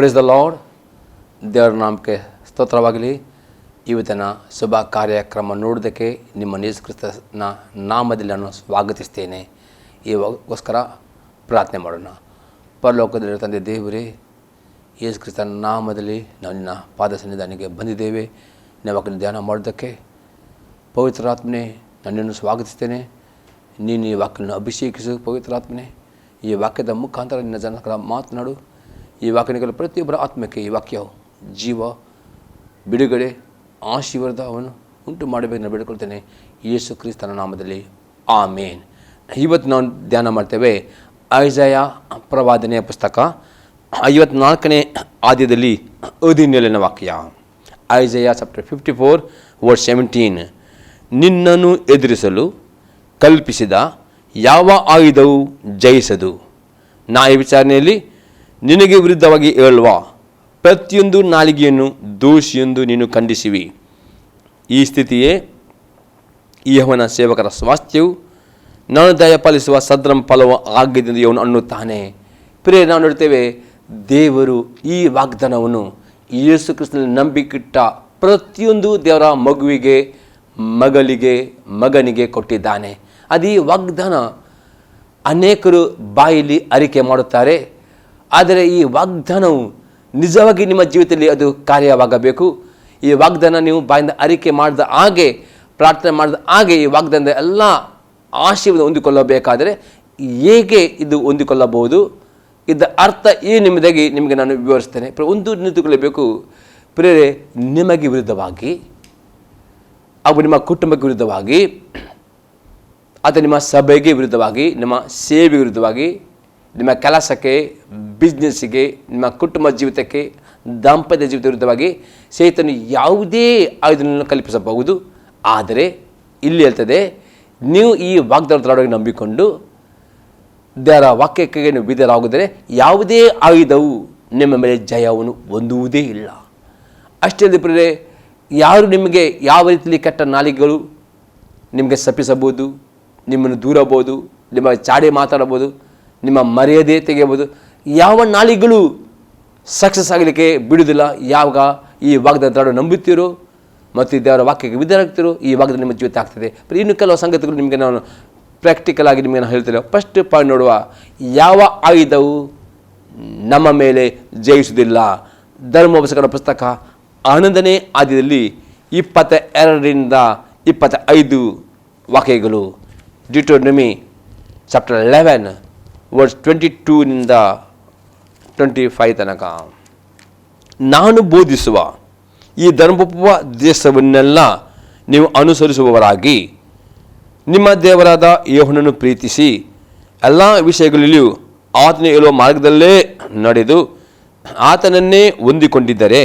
Praise the lord. ದೇವರ ನಾಮಕ್ಕೆ ಸ್ತೋತ್ರವಾಗಲಿ. ಇವತ್ತಿನ ಶುಭ ಕಾರ್ಯಕ್ರಮ ನೋಡೋದಕ್ಕೆ ನಿಮ್ಮ ಯೇಸು ಕ್ರಿಸ್ತನ ನಾಮದಲ್ಲಿ ನಾನು ಸ್ವಾಗತಿಸ್ತೇನೆ. ಇವಾಗೋಸ್ಕರ ಪ್ರಾರ್ಥನೆ ಮಾಡೋಣ. ಪರಲೋಕದಲ್ಲಿರುವ ತಂದೆ ದೇವರೇ, ಯೇಸು ಕ್ರಿಸ್ತನ ನಾಮದಲ್ಲಿ ನಾವು ನಿನ್ನ ಪಾದ ಸನ್ನಿಧಾನಕ್ಕೆ ಬಂದಿದ್ದೇವೆ. ನಾವು ಧ್ಯಾನ ಮಾಡೋದಕ್ಕೆ ಪವಿತ್ರಾತ್ಮನೇ ನನ್ನನ್ನು ಸ್ವಾಗತಿಸ್ತೇನೆ. ನೀನು ಈ ವಾಕ್ಯವನ್ನು ಅಭಿಷೇಕಿಸು ಪವಿತ್ರಾತ್ಮನೇ. ಈ ವಾಕ್ಯದ ಮುಖಾಂತರ ನಿನ್ನ ಜನಗಳ ಮಾತನಾಡು. ಈ ವಾಕ್ಯಗಳ ಪ್ರತಿಯೊಬ್ಬರ ಆತ್ಮಕ್ಕೆ ಈ ವಾಕ್ಯ ಜೀವ, ಬಿಡುಗಡೆ, ಆಶೀರ್ವಾದವನ್ನು ಉಂಟು ಮಾಡಬೇಕು ನಾನು ಬೇಡಿಕೊಳ್ತೇನೆ ಯೇಸು ಕ್ರಿಸ್ತನ ನಾಮದಲ್ಲಿ, ಆಮೇನ್. ಇವತ್ತು ನಾವು ಧ್ಯಾನ ಮಾಡ್ತೇವೆ ಐಸಾಯ ಪ್ರವಾದನೆಯ ಪುಸ್ತಕ 54ನೇ ಆದ್ಯದಲ್ಲಿ 17ನೇ ವಾಕ್ಯ. ಐಸಾಯ ಚಾಪ್ಟರ್ 54 ವರ್ಸ್ 17. ನಿನ್ನನ್ನು ಎದುರಿಸಲು ಕಲ್ಪಿಸಿದ ಯಾವ ಆಯುಧವು ಜಯಿಸದು. ನ್ಯಾಯ ವಿಚಾರಣೆಯಲ್ಲಿ ನಿನಗೆ ವಿರುದ್ಧವಾಗಿ ಹೇಳುವ ಪ್ರತಿಯೊಂದು ನಾಲಿಗೆಯನ್ನು ದೋಷಿಯೆಂದು ನೀನು ಖಂಡಿಸುವಿ. ಈ ಸ್ಥಿತಿಯೇ ಯೆಹೋವನ ಸೇವಕರ ಸ್ವಾಸ್ಥ್ಯವು, ನಾನು ದಯಪಾಲಿಸುವ ಸದ್ರಂ ಫಲವು ಆಗಿದ್ದು ಇವನು ಅನ್ನುತ್ತಾನೆ. ಪ್ರಿಯ, ನಾವು ನೋಡ್ತೇವೆ ದೇವರು ಈ ವಾಗ್ದಾನವನ್ನು ಯೇಸು ಕ್ರಿಸ್ತನಲ್ಲಿ ನಂಬಿಕಿಟ್ಟ ಪ್ರತಿಯೊಂದು ದೇವರ ಮಗುವಿಗೆ, ಮಗಳಿಗೆ, ಮಗನಿಗೆ ಕೊಟ್ಟಿದ್ದಾನೆ. ಅದು ಈ ವಾಗ್ದಾನ ಅನೇಕರು ಬಾಯಲ್ಲಿ ಅರಿಕೆ ಮಾಡುತ್ತಾರೆ. ಆದರೆ ಈ ವಾಗ್ದಾನವು ನಿಜವಾಗಿ ನಿಮ್ಮ ಜೀವಿತದಲ್ಲಿ ಅದು ಕಾರ್ಯವಾಗಬೇಕು. ಈ ವಾಗ್ದಾನ ನೀವು ಬಾಯಿಂದ ಅರಿಕೆ ಮಾಡಿದ ಹಾಗೆ, ಪ್ರಾರ್ಥನೆ ಮಾಡಿದ ಹಾಗೆ ಈ ವಾಗ್ದಾನದ ಎಲ್ಲ ಆಶೀರ್ವಾದ ಹೊಂದಿಕೊಳ್ಳಬೇಕಾದರೆ ಹೇಗೆ ಇದು ಹೊಂದಿಕೊಳ್ಳಬಹುದು, ಇದರ ಅರ್ಥ ಏನು ಎಂಬುದಾಗಿ ನಿಮಗೆ ನಾನು ವಿವರಿಸ್ತೇನೆ. ಒಂದು ನಿಂತುಕೊಳ್ಳಬೇಕು ಪ್ರೇರೆ, ನಿಮಗೆ ವಿರುದ್ಧವಾಗಿ ಹಾಗೂ ನಿಮ್ಮ ಕುಟುಂಬಕ್ಕೆ ವಿರುದ್ಧವಾಗಿ ಅಥವಾ ನಿಮ್ಮ ಸಭೆಗೆ ವಿರುದ್ಧವಾಗಿ, ನಿಮ್ಮ ಸೇವೆಗೆ ವಿರುದ್ಧವಾಗಿ, ನಿಮ್ಮ ಕೆಲಸಕ್ಕೆ, ಬಿಸ್ನೆಸ್ಸಿಗೆ, ನಿಮ್ಮ ಕುಟುಂಬ ಜೀವಿತಕ್ಕೆ, ದಾಂಪತ್ಯ ಜೀವಿತ ವಿರುದ್ಧವಾಗಿ ಸೈತಾನನು ಯಾವುದೇ ಆಯುಧವನ್ನು ಕಲ್ಪಿಸಬಹುದು. ಆದರೆ ಇಲ್ಲಿ ಹೇಳ್ತದೆ, ನೀವು ಈ ವಾಗ್ದಾನದೊಳಗೆ ನಂಬಿಕೊಂಡು ದೇವರ ವಾಕ್ಯಕ್ಕೆ ನೀವು ವಿಧೇಯರಾಗಿದ್ದರೆ ಯಾವುದೇ ಆಯುಧವು ನಿಮ್ಮ ಮೇಲೆ ಜಯವನ್ನು ಹೊಂದುವುದೇ ಇಲ್ಲ. ಅಷ್ಟೇ ಪ್ರಿಯರೇ, ಯಾರು ನಿಮಗೆ ಯಾವ ರೀತಿಯಲ್ಲಿ ಕೆಟ್ಟ ನಾಲಿಗೆಗಳು ನಿಮಗೆ ಶಪಿಸಬಹುದು, ನಿಮ್ಮನ್ನು ದೂರಬಹುದು, ನಿಮ್ಮ ಚಾಡಿ ಮಾತಾಡಬಹುದು, ನಿಮ್ಮ ಮರ್ಯಾದೆ ತೆಗೆಯಬಹುದು, ಯಾವ ನಾಲಿಗೆಗಳು ಸಕ್ಸಸ್ ಆಗಲಿಕ್ಕೆ ಬಿಡುವುದಿಲ್ಲ. ಯಾವಾಗ ಈ ವಾಗ್ದಾನ ನಂಬುತ್ತೀರೋ ಮತ್ತು ದೇವರ ವಾಕ್ಯಕ್ಕೆ ವಿಧೇಯರಾಗ್ತೀರೋ ಈ ವಾಗ್ದಾನ ನಿಮ್ಮ ಜೀವಿತ ಆಗ್ತದೆ. ಇನ್ನು ಕೆಲವು ಸಂಗತಿಗಳು ನಿಮಗೆ ನಾನು ಪ್ರಾಕ್ಟಿಕಲ್ ಆಗಿ ನಿಮಗೆ ನಾನು ಹೇಳ್ತೇನೆ. ಫಸ್ಟ್ ಪಾಯಿಂಟ್ ನೋಡುವ, ಯಾವ ಆಯುಧವು ನಮ್ಮ ಮೇಲೆ ಜಯಿಸುವುದಿಲ್ಲ. ಧರ್ಮೋಪದೇಶಕರ ಪುಸ್ತಕ 11ನೇ ಆದ್ಯದಲ್ಲಿ 22ರಿಂದ 25 ವಾಕ್ಯಗಳು. ಡಿಟೋನಮಿ ಚಾಪ್ಟರ್ 11 ವರ್ಸ್ 22ನಿಂದ 25 ತನಕ. ನಾನು ಬೋಧಿಸುವ ಈ ಧರ್ಮೋಪದೇಶವನ್ನೆಲ್ಲ ನೀವು ಅನುಸರಿಸುವವರಾಗಿ ನಿಮ್ಮ ದೇವರಾದ ಯೆಹೋವನನ್ನು ಪ್ರೀತಿಸಿ ಎಲ್ಲ ವಿಷಯಗಳಲ್ಲಿಯೂ ಆತನು ಹೇಳುವ ಮಾರ್ಗದಲ್ಲೇ ನಡೆದು ಆತನನ್ನೇ ಹೊಂದಿಕೊಂಡಿದ್ದರೆ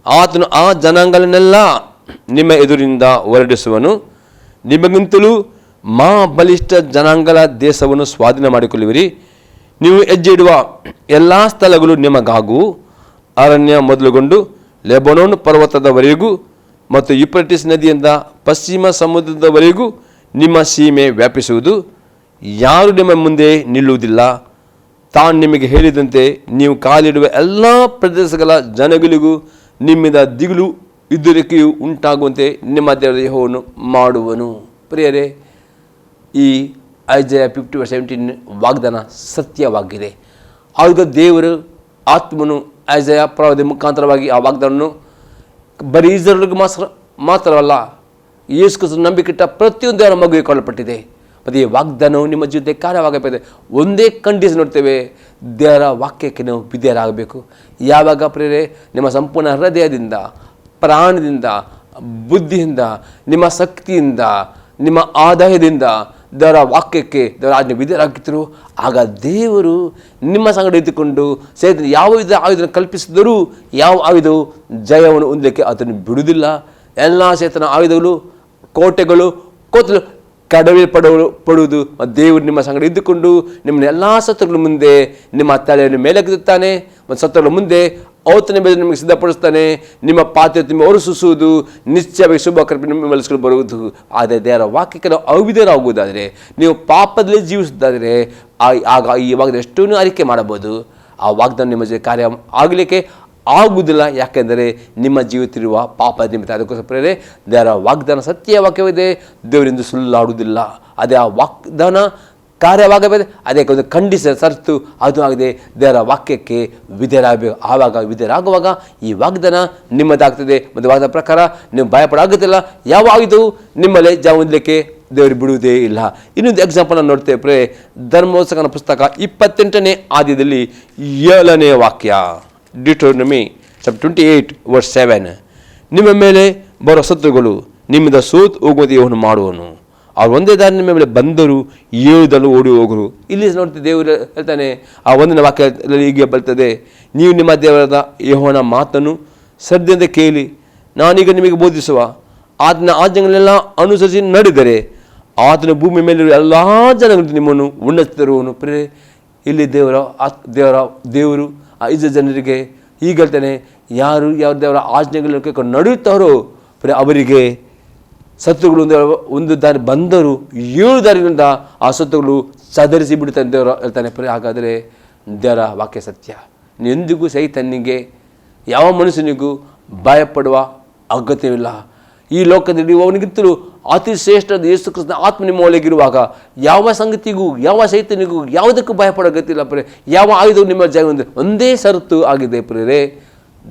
ಆತನು ಆ ಜನಾಂಗಗಳನ್ನೆಲ್ಲ ನಿಮ್ಮ ಎದುರಿನಿಂದ ಹೊರಡಿಸುವನು. ನಿಮಗಿಂತಲೂ ಬಲಿಷ್ಠ ಜನಾಂಗಗಳ ದೇಶವನ್ನು ಸ್ವಾಧೀನ ಮಾಡಿಕೊಳ್ಳುವಿರಿ. ನೀವು ಹೆಜ್ಜೆ ಇಡುವ ಎಲ್ಲ ಸ್ಥಳಗಳು ನಿಮಗಾಗುವು. ಅರಣ್ಯ ಮೊದಲುಗೊಂಡು ಲೆಬನೋನ್ ಪರ್ವತದವರೆಗೂ ಮತ್ತು ಯೂಫ್ರೇಟಿಸ್ ನದಿಯಿಂದ ಪಶ್ಚಿಮ ಸಮುದ್ರದವರೆಗೂ ನಿಮ್ಮ ಸೀಮೆ ವ್ಯಾಪಿಸುವುದು. ಯಾರು ನಿಮ್ಮ ಮುಂದೆ ನಿಲ್ಲುವುದಿಲ್ಲ. ತಾನು ನಿಮಗೆ ಹೇಳಿದಂತೆ ನೀವು ಕಾಲಿಡುವ ಎಲ್ಲ ಪ್ರದೇಶಗಳ ಜನಗಳಿಗೂ ನಿಮ್ಮಿಂದ ದಿಗಿಲು ಇದ್ದುರಿಕೆಯು ಉಂಟಾಗುವಂತೆ ನಿಮ್ಮ ದೇವರ ಯೆಹೋವನು ಮಾಡುವನು. ಪ್ರಿಯರೇ, ಈ ಐಸಾಯ 50:17 ವಾಗ್ದಾನ ಸತ್ಯವಾಗಿದೆ. ಆಗ ದೇವರು ಆತ್ಮನು ಐಸಾಯ ಪ್ರವಾದಿ ಮುಖಾಂತರವಾಗಿ ಆ ವಾಗ್ದಾನವನ್ನು ಬರೀ ಇಸ್ರಾಯೇಲಿಗೆ ಮಾತ್ರವಲ್ಲ, ಯೇಸು ಕ್ರಿಸ್ತನ ನಂಬಿಕೆಟ್ಟ ಪ್ರತಿಯೊಂದು ದೇವರ ಮಗುವಿಗೆ ಕೊಡಲ್ಪಟ್ಟಿದೆ. ಮತ್ತು ಈ ವಾಗ್ದಾನವು ನಿಮ್ಮ ಜೊತೆ ಕಾರ್ಯವಾಗಬೇಕು. ಒಂದೇ ಕಂಡೀಷನ್ ನೋಡ್ತೇವೆ, ದೇವರ ವಾಕ್ಯಕ್ಕೆ ನಾವು ವಿಧೇಯರಾಗಬೇಕು. ಯಾವಾಗ ಪ್ರೇರೆ ನಿಮ್ಮ ಸಂಪೂರ್ಣ ಹೃದಯದಿಂದ, ಪ್ರಾಣದಿಂದ, ಬುದ್ಧಿಯಿಂದ, ನಿಮ್ಮ ಶಕ್ತಿಯಿಂದ, ನಿಮ್ಮ ಆದಾಯದಿಂದ ದೇವರ ವಾಕ್ಯಕ್ಕೆ ದೇವರ ಆಜ್ಞೆ ವಿಧೇಯರಾಗುತ್ತಿರು, ಆಗ ದೇವರು ನಿಮ್ಮ ಸಂಗಡ ಇದ್ದುಕೊಂಡು ಸೈತಾನ ಯಾವ ವಿಧ ಆಯುಧವನ್ನು ಕಲ್ಪಿಸಿದರೂ ಯಾವ ಆಯುಧವು ಜಯವನ್ನು ಹೊಂದಲಿಕ್ಕೆ ಅದನ್ನು ಬಿಡುವುದಿಲ್ಲ. ಎಲ್ಲ ಸೈತಾನ ಆಯುಧಗಳು, ಕೋಟೆಗಳು, ಕೋತಲು ಕಡವೆ ಪಡುವುದು. ದೇವರು ನಿಮ್ಮ ಸಂಗಡ ಇದ್ದುಕೊಂಡು ನಿಮ್ಮನ್ನ ಎಲ್ಲ ಸತ್ತುಗಳ ಮುಂದೆ ನಿಮ್ಮ ತಲೆಯನ್ನು ಮೇಲೆಗೆದುತ್ತಾನೆ ಮತ್ತು ಸತ್ತುಗಳ ಮುಂದೆ ಔತಣ ಮೇಲೆ ನಿಮಗೆ ಸಿದ್ಧಪಡಿಸ್ತಾನೆ. ನಿಮ್ಮ ಪಾತ್ರೆ ತುಂಬ ಹೊರಸೂಸುವುದು, ನಿಶ್ಚಯವಾಗಿ ಶುಭ ಕೃಪೆ ನಿಮ್ಮ ಮೇಲೆ ಬರುವುದು. ಆದರೆ ದೇವರ ವಾಕ್ಯಕ್ಕೆ ನಾವು ಅವಿಧೇಯರಾಗುವುದಾದರೆ, ನೀವು ಪಾಪದಲ್ಲಿ ಜೀವಿಸುವುದಾದರೆ ಆಗ ಇವಾಗ ಎಷ್ಟೂ ಅರಿಕೆ ಮಾಡಬಹುದು. ಆ ವಾಗ್ದಾನ ನಿಮ್ಮ ಜೊತೆ ಕಾರ್ಯ ಆಗಲಿಕ್ಕೆ ಆಗುವುದಿಲ್ಲ. ಯಾಕೆಂದರೆ ನಿಮ್ಮ ಜೀವಿತಿರುವ ಪಾಪ ನಿಮಿತ್ತ. ಅದಕ್ಕೋಸ್ಕರ ಪ್ರೇರೆ ದೇವರ ವಾಗ್ದಾನ ಸತ್ಯ ವಾಕ್ಯವಿದೆ, ದೇವರಿಂದ ಸುಳ್ಳಾಡುವುದಿಲ್ಲ. ಅದೇ ಆ ವಾಗ್ದಾನ ಕಾರ್ಯವಾಗಬೇಕು, ಅದಕ್ಕೆ ಒಂದು ಖಂಡಿಸ ಸರತು ಅದು ಆಗದೆ ದೇವರ ವಾಕ್ಯಕ್ಕೆ ವಿಧೇಯರಾಗಬೇಕು. ಆವಾಗ ವಿಧೇಯರಾಗುವಾಗ ಈ ವಾಗ್ದಾನ ನಿಮ್ಮದಾಗ್ತದೆ. ಮತ್ತು ವಾಗ್ದಾನ ಪ್ರಕಾರ ನೀವು ಭಯಪಡಾಗುತ್ತಿಲ್ಲ. ಯಾವ ಆಯುಧವು ನಿಮ್ಮಲ್ಲಿ ಜಾವಲಿಕ್ಕೆ ದೇವರು ಬಿಡುವುದೇ ಇಲ್ಲ. ಇನ್ನೊಂದು ಎಕ್ಸಾಂಪಲ್ ನೋಡ್ತೇವೆ ಪ್ರೇ ಧರ್ಮೋತ್ಸವನ ಪುಸ್ತಕ 28ನೇ ಆದ್ಯದಲ್ಲಿ 7ನೇ ವಾಕ್ಯ, ಡಿಟೋನಮಿ 28:7. ನಿಮ್ಮ ಮೇಲೆ ಬರೋ ಶತ್ರುಗಳು ನಿಮ್ಮಿಂದ ಸೋತು ಹೋಗುವಂತೆ ಇವನು ಮಾಡುವನು. ಅವ್ರು ಒಂದೇ ದಾರಿ ನಿಮ್ಮ ಮೇಲೆ ಬಂದರು 7 ಓಡಿ ಹೋಗರು. ಇಲ್ಲಿ ನೋಡ್ತೀವಿ ದೇವರು ಹೇಳ್ತಾನೆ, ಆ 1ನೇ ವಾಕ್ಯದಲ್ಲಿ ಹೀಗೆ ಬರ್ತದೆ, ನೀವು ನಿಮ್ಮ ದೇವರಾದ ಯೆಹೋವನ ಮಾತನ್ನು ಶ್ರದ್ಧೆಯಿಂದ ಕೇಳಿ ನಾನೀಗ ನಿಮಗೆ ಬೋಧಿಸುವ ಆತನ ಆಜ್ಞೆಗಳನ್ನೆಲ್ಲ ಅನುಸರಿಸಿ ನಡೆದರೆ ಆತನ ಭೂಮಿ ಮೇಲಿರುವ ಎಲ್ಲ ಜನಗಳು ನಿಮ್ಮನ್ನು ಉನ್ನತಿರುವನು. ಪ್ರೇ ಇಲ್ಲಿ ದೇವರು ಆ ಇಸ್ರಾಯೇಲ್ ಜನರಿಗೆ ಹೀಗೆ ಹೇಳ್ತಾನೆ, ಯಾರು ಯಾವ ದೇವರ ಆಜ್ಞೆಗಳನ್ನು ಕೇಳ್ಕೊಂಡು ನಡೆಯುತ್ತಾರೋ ಪ್ರೇ ಅವರಿಗೆ ಶತ್ರುಗಳು ಒಂದು ದಾರಿ ಬಂದರು 7 ದಾರಿಗಳಿಂದ ಆ ಶತ್ರುಗಳು ಸದರಿಸಿ ಬಿಡುತ್ತಾನೆ ದೇವರು ಹೇಳ್ತಾನೆ. ಪ್ರೇ ಹಾಗಾದರೆ ದೇವರ ವಾಕ್ಯ ಸತ್ಯ. ಎಂದಿಗೂ ಸೈತಾನ್ಯನಿಗೆ ಯಾವ ಮನುಷ್ಯನಿಗೂ ಭಯಪಡುವ ಅಗತ್ಯವಿಲ್ಲ. ಈ ಲೋಕದಲ್ಲಿ ಅವನಿಗಿಂತಲೂ ಅತಿ ಶ್ರೇಷ್ಠದ ಯೇಸು ಕ್ರಿಸ್ತನ ಆತ್ಮ ನಿಮ್ಮ ಒಳಗಿರುವಾಗ ಯಾವ ಸಂಗತಿಗೂ ಯಾವ ಸೈತಾನ್ಯನಿಗೂ ಯಾವುದಕ್ಕೂ ಭಯಪಡೋ ಅಗತ್ಯವಿಲ್ಲ. ಪ್ರೇ ಯಾವ ಆಯುಧವು ನಿಮ್ಮ ಜೀವನ ಒಂದೇ ಷರತ್ತು ಆಗಿದೆ ಪ್ರೇರೆ,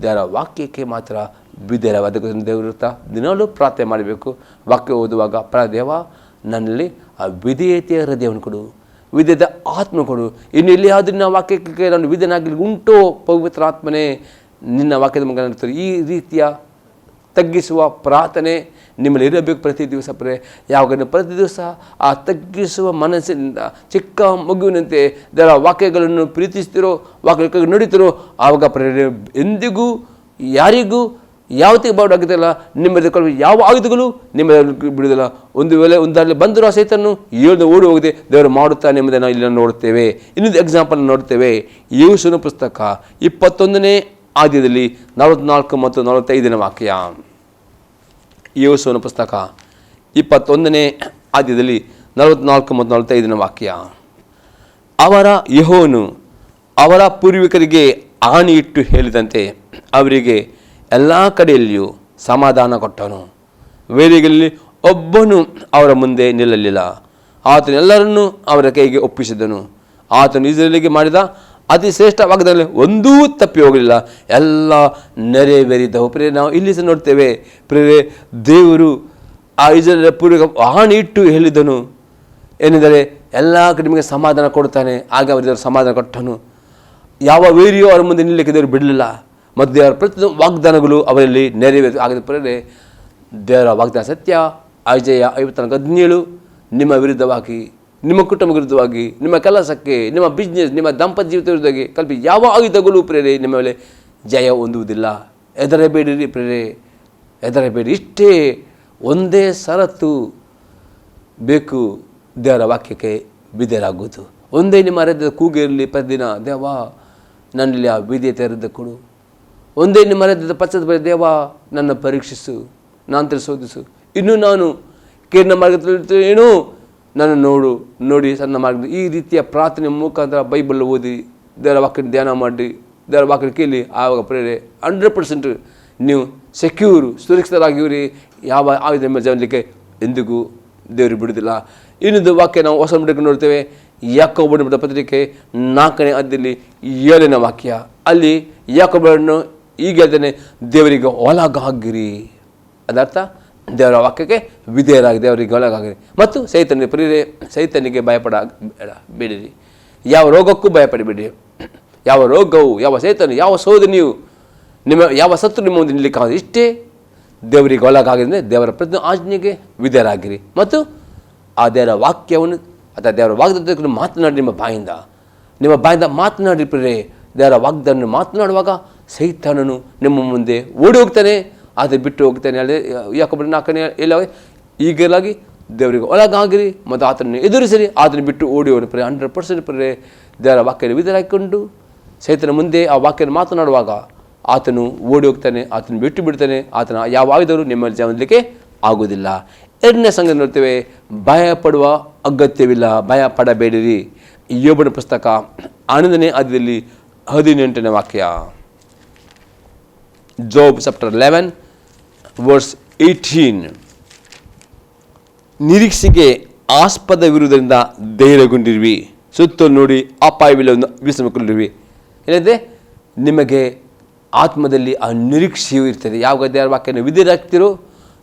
ದೇವರ ವಾಕ್ಯಕ್ಕೆ ಮಾತ್ರ ಬಿದ್ದೇವೆ. ಅದಕ್ಕೋಸ್ಕರ ದೇವರ ದಿನಾಲೂ ಪ್ರಾರ್ಥನೆ ಮಾಡಬೇಕು. ವಾಕ್ಯ ಓದುವಾಗ ದೇವ ನನ್ನಲ್ಲಿ ಆ ವಿಧೇಯತೆಯ ಹೃದಯವನ್ನು ಕೊಡು, ವಿಧೇಯದ ಆತ್ಮ ಕೊಡು. ಇನ್ನು ಎಲ್ಲಿಯಾದರೂ ನಿನ್ನ ವಾಕ್ಯಕ್ಕೆ ನಾನು ವಿಧೇಯನಾಗಲಿ ಉಂಟೋ ಪವಿತ್ರ ಆತ್ಮನೇ, ನಿನ್ನ ವಾಕ್ಯದ ಮುಖಾಂತರ ಈ ರೀತಿಯ ತಗ್ಗಿಸುವ ಪ್ರಾರ್ಥನೆ ನಿಮ್ಮಲ್ಲಿ ಇರಬೇಕು ಪ್ರತಿ ದಿವಸ. ಯಾವಾಗ ಪ್ರತಿ ದಿವಸ ಆ ತಗ್ಗಿಸುವ ಮನಸ್ಸಿನಿಂದ ಚಿಕ್ಕ ಮಗುವಿನಂತೆ ದೇವರ ವಾಕ್ಯಗಳನ್ನು ಪ್ರೀತಿಸ್ತಿರೋ, ವಾಕ್ಯ ನಡೀತಿರೋ, ಆವಾಗ ಎಂದಿಗೂ ಯಾರಿಗೂ ಯಾವುದೇ ಬಾಡಾಗುತ್ತಿಲ್ಲ. ನಿಮ್ಮ ಯಾವ ಆಯುಧಗಳು ನಿಮ್ಮ ಬಿಡುವುದಿಲ್ಲ. ಒಂದು ವೇಳೆ ಒಂದಾಗಲಿ ಬಂದರೂ ಆ ಸೈತನ್ನು 7 ಓಡಿ ಹೋಗದೆ ದೇವರು ಮಾಡುತ್ತಾನೆ ಎಂಬುದನ್ನು ಇಲ್ಲಿ ನೋಡ್ತೇವೆ. ಇನ್ನೊಂದು ಎಕ್ಸಾಂಪಲ್ ನೋಡ್ತೇವೆ. ಯೆಹೋಶುವನ ಪುಸ್ತಕ 21ನೇ ಆದ್ಯದಲ್ಲಿ 44 ಮತ್ತು 45ನೇ ವಾಕ್ಯ. ಯೆಹೋಶುವನ ಪುಸ್ತಕ 21ನೇ ಆದ್ಯದಲ್ಲಿ 44 ಮತ್ತು 45ನೇ ವಾಕ್ಯ. ಅವರ ಯೆಹೋವನು ಅವರ ಪೂರ್ವಿಕರಿಗೆ ಆಣಿ ಇಟ್ಟು ಹೇಳಿದಂತೆ ಅವರಿಗೆ ಎಲ್ಲ ಕಡೆಯಲ್ಲಿಯೂ ಸಮಾಧಾನ ಕೊಟ್ಟನು. ವೇದಿಗಳಲ್ಲಿ ಒಬ್ಬನು ಅವರ ಮುಂದೆ ನಿಲ್ಲಲಿಲ್ಲ. ಆತನು ಎಲ್ಲರನ್ನೂ ಅವರ ಕೈಗೆ ಒಪ್ಪಿಸಿದನು. ಆತನು ಇಸ್ರಾಯೇಲಿಗೆ ಮಾಡಿದ ಅತಿ ಶ್ರೇಷ್ಠ ವಾಗ್ದಾನದಲ್ಲಿ ಒಂದೂ ತಪ್ಪಿ ಹೋಗಲಿಲ್ಲ, ಎಲ್ಲ ನೆರವೇರಿದವು. ಪ್ರೇರೆ ನಾವು ಇಲ್ಲಿ ಸಹ ನೋಡ್ತೇವೆ ಪ್ರೇರೆ, ದೇವರು ಆ ಇಸ್ರಾಯೇಲ್ ಪೂರ್ವಿಕ ಆಣಿ ಇಟ್ಟು ಹೇಳಿದನು ಏನೆಂದರೆ ಎಲ್ಲ ಕಡೆ ನಿಮಗೆ ಸಮಾಧಾನ ಕೊಡ್ತಾನೆ. ಆಗ ಅವರಿಗೆ ಸಮಾಧಾನ ಕೊಟ್ಟನು. ಯಾವ ವೇರಿಯೋ ಅವರ ಮುಂದೆ ನಿಲ್ಲಕ್ಕೆ ದೇವರು ಬಿಡಲಿಲ್ಲ. ಮತ್ತು ದೇವರ ಪ್ರತಿ ವಾಗ್ದಾನಗಳು ಅವರಲ್ಲಿ ನೆರವೇರಿತು. ಆಗದ ಪ್ರೇರೆ ದೇವರ ವಾಗ್ದಾನ ಸತ್ಯ. ಐಜಯ 54:17 ನಿಮ್ಮ ವಿರುದ್ಧವಾಗಿ, ನಿಮ್ಮ ಕುಟುಂಬ ವಿರುದ್ಧವಾಗಿ, ನಿಮ್ಮ ಕೆಲಸಕ್ಕೆ, ನಿಮ್ಮ ಬಿಸ್ನೆಸ್, ನಿಮ್ಮ ದಾಂಪತ್ಯ ಜೀವಿತ ವಿರುದ್ಧವಾಗಿ ಕಲ್ಪಿ ಯಾವ ಆಯುಧಗಳು ಪ್ರೇರೆ ನಿಮ್ಮ ಮೇಲೆ ಜಯ ಹೊಂದುವುದಿಲ್ಲ. ಹೆದರಬೇಡಿರಿ ಪ್ರೇರೆ, ಹೆದರಬೇಡಿ. ಇಷ್ಟೇ ಒಂದೇ ಷರತ್ತು ಬೇಕು, ದೇವರ ವಾಕ್ಯಕ್ಕೆ ಬಿದ್ದರಾಗುವುದು. ಒಂದೇ ನಿಮ್ಮ ಹೃದಯದ ಕೂಗಿರಲಿ ಪ್ರತಿದಿನ, ದೇವ ನನ್ನಲ್ಲಿ ಆ ವಿಧೇಯತೆ ಹೃದಯ ಕೊಡು. ಒಂದೇ ನಿಮ್ಮ ಹೃದಯದ ಪಶ್ಚಾತ್ತಾಪ, ದೇವ ನನ್ನ ಪರೀಕ್ಷಿಸು, ನಾನು ಶೋಧಿಸು. ಇನ್ನೂ ನಾನು ಕೇರಿನ ಮಾರ್ಗದಲ್ಲಿ ಏನೋ ನಾನು ನೋಡಿ ಸಣ್ಣ ಮಾರ್ಗ. ಈ ರೀತಿಯ ಪ್ರಾರ್ಥನೆ ಮುಖಾಂತರ ಬೈಬಲ್ ಓದಿ ದೇವರ ವಾಕ್ಯ ಧ್ಯಾನ ಮಾಡಿ ದೇವರ ವಾಕ್ಯ ಕೇಳಿ, ಆವಾಗ ಪ್ರೇರೆ 100% ನೀವು ಸೆಕ್ಯೂರು, ಸುರಕ್ಷಿತರಾಗಿವ್ರಿ. ಯಾವ ಆಯುಧ ನಿಮ್ಮ ಜೀವನಕ್ಕೆ ಎಂದಿಗೂ ದೇವರು ಬಿಡುವುದಿಲ್ಲ. ಇನ್ನೊಂದು ವಾಕ್ಯ ನಾವು ಹೊಸ ಮಟ್ಟಕ್ಕೆ ನೋಡ್ತೇವೆ. ಯಾಕೋಬನ ಬರೆದ ಪತ್ರಿಕೆ 4ನೇ ಅಧ್ಯಾಯದಲ್ಲಿ 7ನೇ ವಾಕ್ಯ. ಅಲ್ಲಿ ಯಾಕೋಬನು ಈಗ ಹೇಳ್ತಾನೆ, ದೇವರಿಗೆ ಒಳಗಾಗಿರಿ. ಅದರ್ಥ ದೇವರ ವಾಕ್ಯಕ್ಕೆ ವಿಧೇಯರಾಗಿ ದೇವರಿಗೆ ಒಳಗಾಗಿರಿ. ಮತ್ತು ಸೈತನಿಗೆ ಬೇಡಿರಿ. ಯಾವ ರೋಗಕ್ಕೂ ಭಯಪಡಬೇಡಿ. ಯಾವ ರೋಗವು, ಯಾವ ಸೈತನು, ಯಾವ ಶೋಧನೆಯು, ಯಾವ ಶತ್ರು ನಿಮ್ಮ ಮುಂದೆ ನಿಲ್ಲಕ್ಕಾಗ ಇಷ್ಟೇ ದೇವರಿಗೆ ಒಳಗಾಗಿದ್ರೆ ದೇವರ ಪ್ರತಿ ಆಜ್ಞೆಗೆ ವಿಧೇಯರಾಗಿರಿ. ಮತ್ತು ಆ ದೇವರ ವಾಕ್ಯವನ್ನು ಅಥವಾ ದೇವರ ವಾಗ್ದಾನವನ್ನು ಮಾತನಾಡಿ ನಿಮ್ಮ ಬಾಯಿಂದ ಮಾತನಾಡಿ ಪ್ರೇರೆ. ದೇವರ ವಾಗ್ದಾನ ಮಾತನಾಡುವಾಗ ಸೈತಾನನು ನಿಮ್ಮ ಮುಂದೆ ಓಡಿ ಹೋಗ್ತಾನೆ, ಆದರೆ ಬಿಟ್ಟು ಹೋಗ್ತಾನೆ. ಯಾಕೋಬನ 4ನೇ ಎಲ್ಲ ಈಗಲಾಗಿ ದೇವರಿಗೆ ಒಳಗಾಗಿರಿ ಮತ್ತು ಆತನನ್ನು ಎದುರಿಸಿರಿ, ಆತನ ಬಿಟ್ಟು ಓಡಿ ಹೋಗಿ 100% ಪ್ರೇರೆ ದೇವರ ವಾಕ್ಯನ ವಿಧೇಯರಾಗಿಕೊಂಡು ಸೈತನ ಮುಂದೆ ಆ ವಾಕ್ಯನ ಮಾತನಾಡುವಾಗ ಆತನು ಓಡಿ ಹೋಗ್ತಾನೆ, ಆತನು ಬಿಟ್ಟು ಬಿಡ್ತಾನೆ. ಆತನ ಯಾವ ಆಯುಧರು ನಿಮ್ಮಲ್ಲಿ ಜೀವನಕ್ಕೆ ಆಗುವುದಿಲ್ಲ. 2ನೇ ಸಂಗತಿ ನೋಡ್ತೇವೆ, ಭಯಪಡುವ ಅಗತ್ಯವಿಲ್ಲ, ಭಯ ಪಡಬೇಡಿರಿ. ಯೋಬನ ಪುಸ್ತಕ 11ನೇ ಅಧ್ಯಾಯದಲ್ಲಿ 18ನೇ ವಾಕ್ಯ. ಜೋಬ್ ಚಾಪ್ಟರ್ 11 ವರ್ಸ್ 18. ನಿರೀಕ್ಷೆಗೆ ಆಸ್ಪದವಿರುವುದರಿಂದ ಧೈರ್ಯಗೊಂಡಿರುವಿ, ಸುತ್ತಲೂ ನೋಡಿ ಅಪಾಯವಿಲ್ಲವನ್ನು ವಿಶ್ರಮಿಕೊಂಡಿರುವಿ. ಏನಿದೆ? ನಿಮಗೆ ಆತ್ಮದಲ್ಲಿ ಆ ನಿರೀಕ್ಷೆಯೂ ಇರ್ತದೆ. ಯಾವಾಗ ದೇವರ ವಾಕ್ಯನ ವಿಧೇಯರಾಗ್ತಿರೋ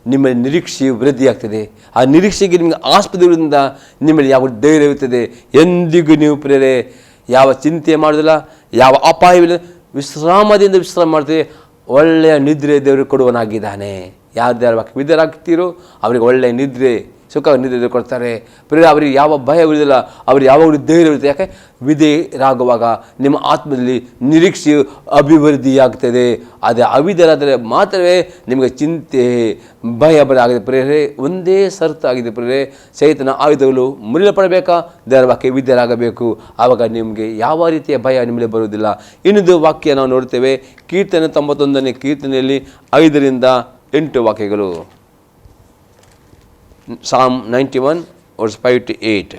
ನಿಮ್ಮ ನಿರೀಕ್ಷೆಯು ವೃದ್ಧಿಯಾಗ್ತದೆ. ಆ ನಿರೀಕ್ಷೆಗೆ ನಿಮಗೆ ಆಸ್ಪದವಿರುವುದರಿಂದ ನಿಮ್ಮಲ್ಲಿ ಯಾವ ಧೈರ್ಯ ಇರುತ್ತದೆ. ಎಂದಿಗೂ ನೀವು ಪ್ರೇರೆ ಯಾವ ಚಿಂತೆ ಮಾಡೋದಿಲ್ಲ, ಯಾವ ಅಪಾಯವಿಲ್ಲ, ವಿಶ್ರಾಮದಿಂದ ವಿಶ್ರಾಮ ಮಾಡ್ತೀವಿ. ಒಳ್ಳೆಯ ನಿದ್ರೆ ದೇವರು ಕೊಡುವನಾಗಿದ್ದಾನೆ. ಯಾರು ದೇವರ ವಾಕ್ಯ ವಿಧೇಯರಾಗ್ತೀರೋ ಅವರಿಗೆ ಒಳ್ಳೆಯ ನಿದ್ರೆ, ಸುಖ ನಿದ್ರೆ ಕೊಡ್ತಾರೆ. ಪ್ರೇರ ಅವರಿಗೆ ಯಾವ ಭಯ ಇರುವುದಿಲ್ಲ, ಅವ್ರಿಗೆ ಯಾವಾಗಲೂ ಧೈರ್ಯ ಇರುತ್ತೆ. ಯಾಕೆ? ವಿಧೇಯರಾಗುವಾಗ ನಿಮ್ಮ ಆತ್ಮದಲ್ಲಿ ನಿರೀಕ್ಷೆಯು ಅಭಿವೃದ್ಧಿಯಾಗ್ತದೆ. ಅದೇ ಅವಿಧೇಯರಾದರೆ ಮಾತ್ರವೇ ನಿಮಗೆ ಚಿಂತೆ ಭಯ ಬರ ಆಗಿದೆ. ಪ್ರೇರೆ ಒಂದೇ ಷರತ್ತು ಆಗಿದೆ ಪ್ರೇರೆ, ಸೈತನ ಆಯುಧಗಳು ಮುರಿಯಲ್ಪಡಬೇಕಾ? ದೇವರ ವಾಕ್ಯ ವಿಧೇಯರಾಗಬೇಕು. ಆವಾಗ ನಿಮಗೆ ಯಾವ ರೀತಿಯ ಭಯ ನಿಮಗೆ ಬರುವುದಿಲ್ಲ. ಇನ್ನೊಂದು ವಾಕ್ಯ ನಾವು ನೋಡ್ತೇವೆ. ಕೀರ್ತನೆ 91ನೇ ಕೀರ್ತನೆಯಲ್ಲಿ 5-8 ವಾಕ್ಯಗಳು. Psalm 91 verse 5-8.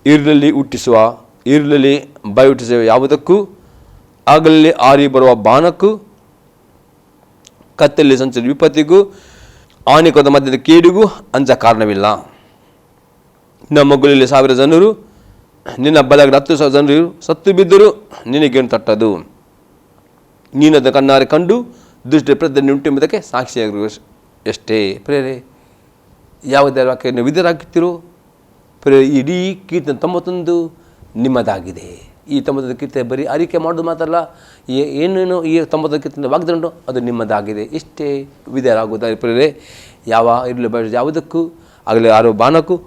ಇರುಳಲ್ಲಿ ಭಯ ಹುಟ್ಟಿಸುವ ಯಾವುದಕ್ಕೂ, ಆಗಲೇ ಆರಿ ಬರುವ ಬಾಣಕ್ಕೂ, ಕತ್ತಲ್ಲಿ ಸಂಚರಿಸುವ ವಿಪತ್ತಿಗೂ, ಆನೆಕೋದ ಮಧ್ಯದ ಕೇಡಿಗೂ ಅಂಜ ಕಾರಣವಿಲ್ಲ. ನಿನ್ನ ಮಗುಲಲ್ಲಿ 1000 ಜನರು, ನಿನ್ನ ಬಲಗಡೆ 10,000 ಜನರು ಸತ್ತು ಬಿದ್ದರು, ನಿನಗೇನು ತಟ್ಟದು. ನೀನು ಅದನ್ನು ಕಣ್ಣಾರೆ ಕಂಡು ದುಷ್ಟ ಪ್ರತಿಯನ್ನು ಉಂಟೆಂಬುದಕ್ಕೆ ಸಾಕ್ಷಿಯಾಗಿರುವ ಎಷ್ಟೇ. ಪ್ರೇರೆ ಯಾವ ದೇವರ ವಾಕ್ಯವನ್ನು ವಿಧೇಯರಾಗುತ್ತೀರೋ ಪ್ರೇರೆ ಇಡೀ ಕೀರ್ತನೆ 91 ನಿಮ್ಮದಾಗಿದೆ. ಈ 91 ಕೀರ್ತನೆ ಬರೀ ಅರಿಕೆ ಮಾಡೋದು ಮಾತ್ರ ಅಲ್ಲ, ಏನೇನು ಈ 91 ಕೀರ್ತನೆ ವಾಗ್ದಾನ ಉಂಟು ಅದು ನಿಮ್ಮದಾಗಿದೆ. ಇಷ್ಟೇ ವಿಧೇಯರಾಗುವುದಾಗಿ ಪ್ರೇರೆ. ಯಾವ ಇರಲಿ ಯಾವುದಕ್ಕೂ, ಆಗಲೇ ಆರೋ ಬಾಣಕ್ಕೂ,